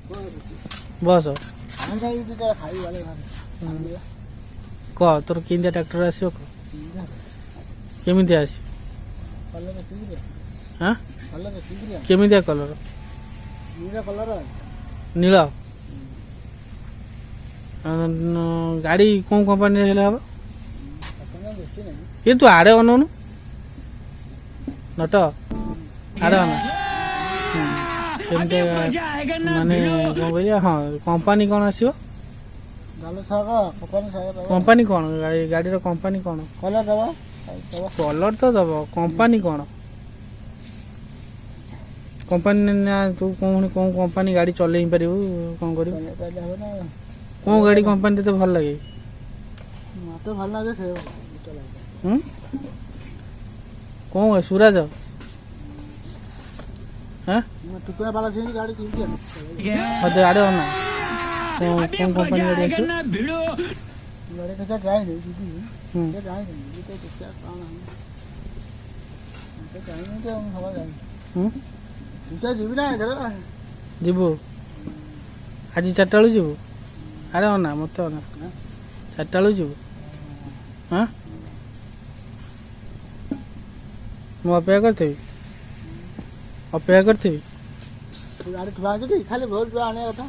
बस कह तोर केमिया ट्रैक्टर आसो केमी आस केमी कलर नील गाड़ी कौन कंपनी हम ये तू आड़े अनौनु नट आड़े अन माने कौन कह हाँ कंपनी कौन आसो कंपनी कौन गाड़ी कंपनी कौन कलर तो दब कंपनी कौन कंपनी ना तू कौन कौन कंपनी गाड़ी चल पार कौन कर कौन गाड़ी कंपनी तो भल लगे मत भल लगे कौन सूरज हाँ टुकड़ा वाला गाड़ी मत आड़े अना कौन कंपनी गाड़ी आस गाड़ी तो जाए नहीं दीदी जाए नहीं तो क्या काम है तो जाए नहीं तो हम खबर जाए तू जीवी ना जीवु आज 4टा बेलू जीवु आरे अना मत अना 4टा बेलू जीवु हाँ मु अपेक्षा करी गाड़ी थुआ खाली बहुत आने कथा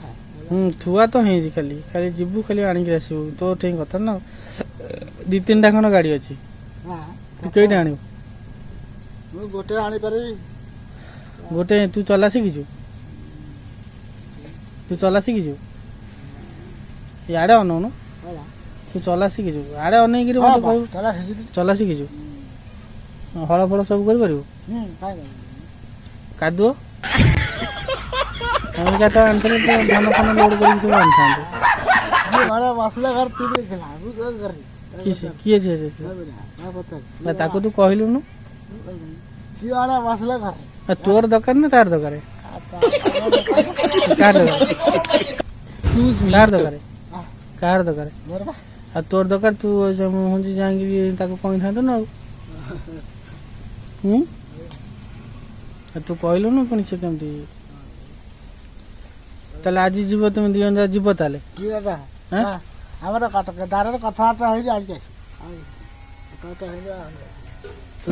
थुआ तो है खाली खाली जीवु खाली आणिक आसबू तो ठीक कथा ना 2-3टा खंड गाड़ी अच्छी तू कईटा आण गोटे आनी पारि गोटे तू चला शिखिचु इे अनौनु तू चला शिखिचु आड़े अनेक चला शिखिचु हल फल सब कर कादुओ धान फान लोड कर किए तू कहलुनु तोर दरकार ना तार दरकार कार दरकार तोर दरकार तू हूँ जाकि कही था ना तू कहलुनु पुणी से कमी ताले आज जीव तुम दी जन जीव ताले कथबार्ता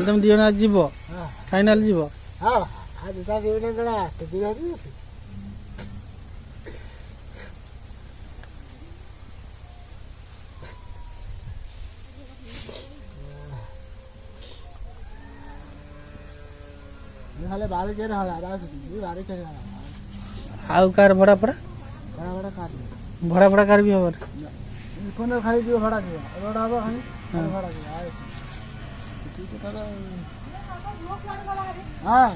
तुम दी जन आज जीव फाइनाल जीव आउ कार भड़ा पड़ा भड़ा कार भी हम खाली भड़ा हाँ